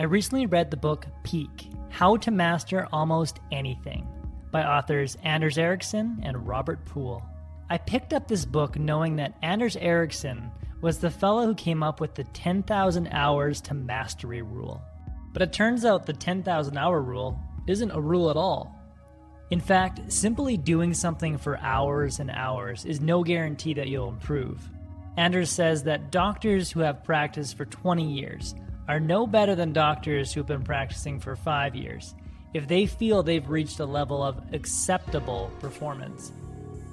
I recently read the book Peak: How to Master Almost Anything by authors Anders Ericsson and Robert Poole. I picked up this book knowing that Anders Ericsson was the fellow who came up with the 10,000 hours to mastery rule. But it turns out the 10,000 hour rule isn't a rule at all. In fact, simply doing something for hours and hours is no guarantee that you'll improve. Anders says that doctors who have practiced for 20 years are no better than doctors who've been practicing for 5 years if they feel they've reached a level of acceptable performance.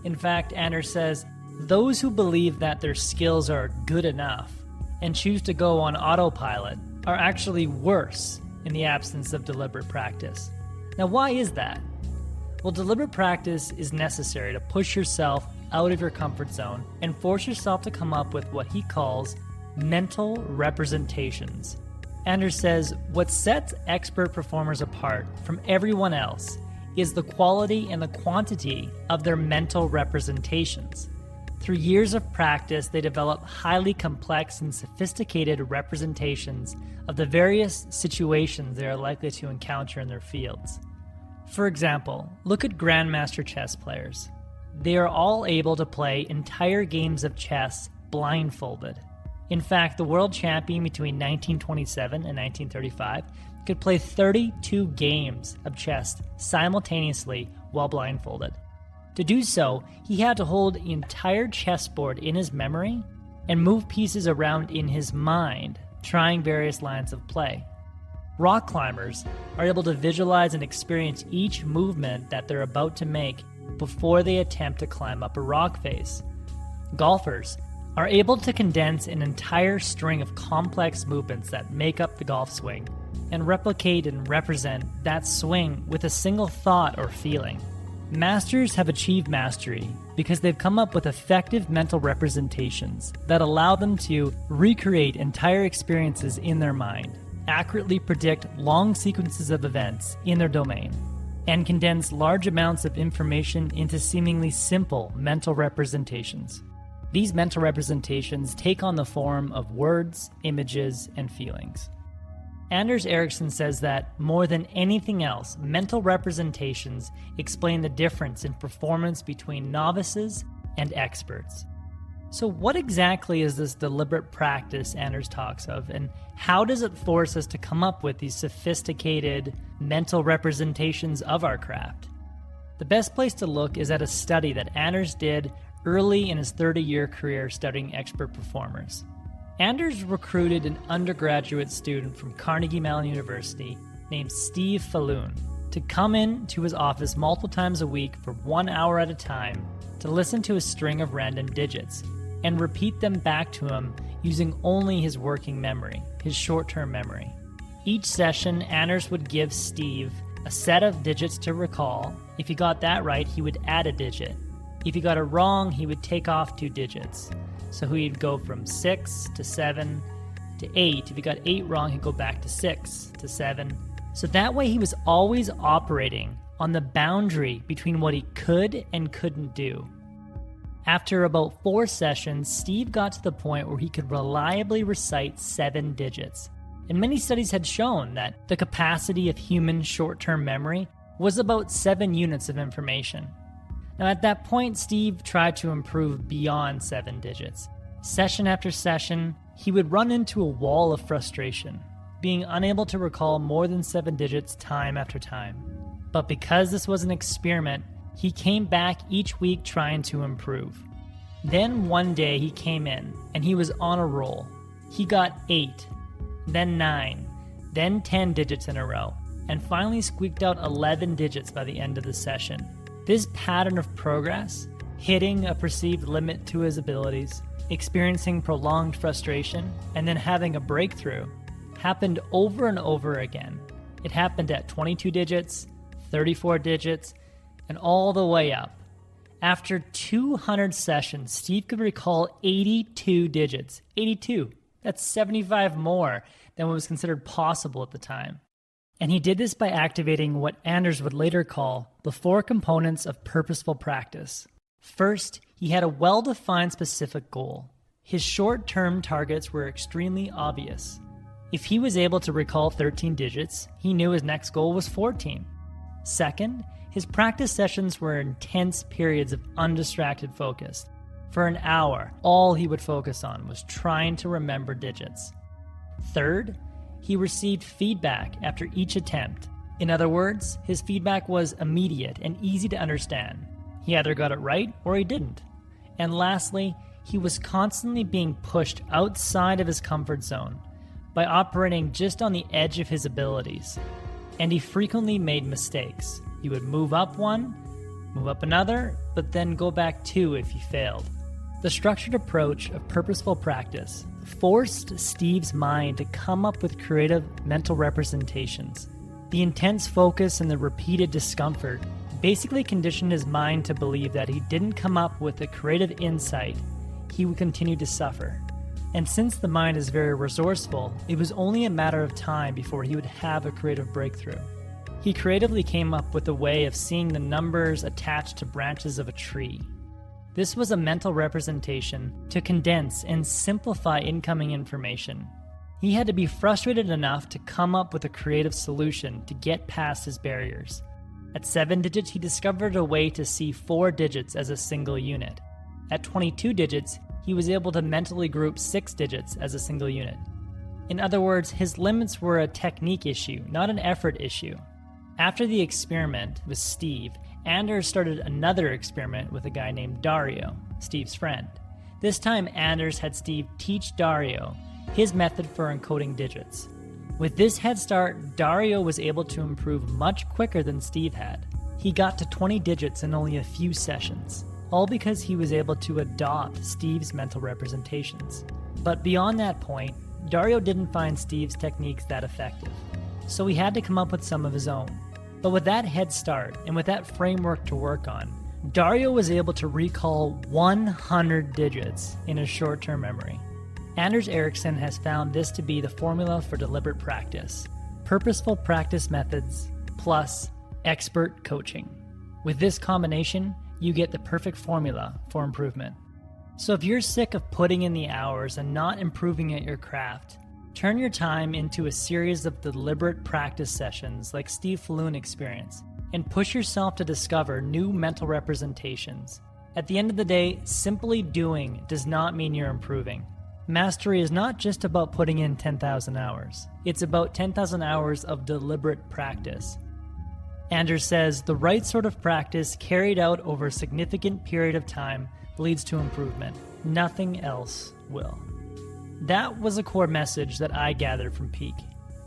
In fact, Anders says, those who believe that their skills are good enough and choose to go on autopilot are actually worse in the absence of deliberate practice. Now, why is that? Well, deliberate practice is necessary to push yourself out of your comfort zone and force yourself to come up with what he calls mental representations. Anders says, what sets expert performers apart from everyone else is the quality and the quantity of their mental representations. Through years of practice, they develop highly complex and sophisticated representations of the various situations they are likely to encounter in their fields. For example, look at grandmaster chess players. They are all able to play entire games of chess blindfolded. In fact, the world champion between 1927 and 1935 could play 32 games of chess simultaneously while blindfolded. To do so, he had to hold the entire chessboard in his memory and move pieces around in his mind, trying various lines of play. Rock climbers are able to visualize and experience each movement that they're about to make before they attempt to climb up a rock face. Golfers are able to condense an entire string of complex movements that make up the golf swing and replicate and represent that swing with a single thought or feeling. Masters have achieved mastery because they've come up with effective mental representations that allow them to recreate entire experiences in their mind, accurately predict long sequences of events in their domain, and condense large amounts of information into seemingly simple mental representations. These mental representations take on the form of words, images, and feelings. Anders Ericsson says that, more than anything else, mental representations explain the difference in performance between novices and experts. So what exactly is this deliberate practice Anders talks of, and how does it force us to come up with these sophisticated mental representations of our craft? The best place to look is at a study that Anders did early in his 30-year career studying expert performers. Anders recruited an undergraduate student from Carnegie Mellon University named Steve Falloon to come in to his office multiple times a week for 1 hour at a time to listen to a string of random digits and repeat them back to him using only his working memory, his short-term memory. Each session, Anders would give Steve a set of digits to recall. If he got that right, he would add a digit. If he got it wrong, he would take off 2 digits. So he'd go from 6 to 7 to 8. If he got 8 wrong, he'd go back to 6 to 7. So that way he was always operating on the boundary between what he could and couldn't do. After about 4 sessions, Steve got to the point where he could reliably recite 7 digits. And many studies had shown that the capacity of human short-term memory was about 7 units of information. Now at that point, Steve tried to improve beyond 7 digits. Session after session, he would run into a wall of frustration, being unable to recall more than 7 digits time after time. But because this was an experiment, he came back each week trying to improve. Then one day he came in, and he was on a roll. He got 8, then 9, then 10 digits in a row, and finally squeaked out 11 digits by the end of the session. This pattern of progress, hitting a perceived limit to his abilities, experiencing prolonged frustration, and then having a breakthrough, happened over and over again. It happened at 22 digits, 34 digits, and all the way up. After 200 sessions, Steve could recall 82 digits. 82. That's 75 more than what was considered possible at the time. And he did this by activating what Anders would later call the 4 components of purposeful practice. First, he had a well-defined specific goal. His short-term targets were extremely obvious. If he was able to recall 13 digits, he knew his next goal was 14. Second, his practice sessions were intense periods of undistracted focus. For an hour, all he would focus on was trying to remember digits. Third, he received feedback after each attempt. In other words, his feedback was immediate and easy to understand. He either got it right or he didn't. And lastly, he was constantly being pushed outside of his comfort zone by operating just on the edge of his abilities. And he frequently made mistakes. He would move up one, move up another, but then go back two if he failed. The structured approach of purposeful practice forced Steve's mind to come up with creative mental representations. The intense focus and the repeated discomfort basically conditioned his mind to believe that he didn't come up with a creative insight, he would continue to suffer. And since the mind is very resourceful, it was only a matter of time before he would have a creative breakthrough. He creatively came up with a way of seeing the numbers attached to branches of a tree. This was a mental representation to condense and simplify incoming information. He had to be frustrated enough to come up with a creative solution to get past his barriers. At 7 digits, he discovered a way to see 4 digits as a single unit. At 22 digits, he was able to mentally group 6 digits as a single unit. In other words, his limits were a technique issue, not an effort issue. After the experiment with Steve, Anders started another experiment with a guy named Dario, Steve's friend. This time, Anders had Steve teach Dario his method for encoding digits. With this head start, Dario was able to improve much quicker than Steve had. He got to 20 digits in only a few sessions, all because he was able to adopt Steve's mental representations. But beyond that point, Dario didn't find Steve's techniques that effective, so he had to come up with some of his own. But with that head start and with that framework to work on, Dario was able to recall 100 digits in his short-term memory. Anders Ericsson has found this to be the formula for deliberate practice: purposeful practice methods plus expert coaching. With this combination, you get the perfect formula for improvement. So if you're sick of putting in the hours and not improving at your craft, turn your time into a series of deliberate practice sessions like Steve Falloon experienced, and push yourself to discover new mental representations. At the end of the day, simply doing does not mean you're improving. Mastery is not just about putting in 10,000 hours. It's about 10,000 hours of deliberate practice. Anders says the right sort of practice carried out over a significant period of time leads to improvement. Nothing else will. That was a core message that I gathered from Peak.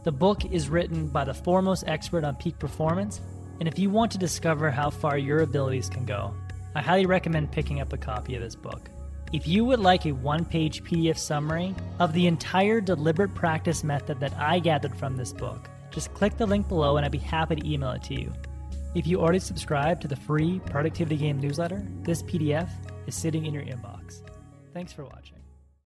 The book is written by the foremost expert on peak performance, and if you want to discover how far your abilities can go, I highly recommend picking up a copy of this book. If you would like a one-page PDF summary of the entire deliberate practice method that I gathered from this book, just click the link below and I'd be happy to email it to you. If you already subscribe to the free Productivity Game newsletter, this PDF is sitting in your inbox. Thanks for watching.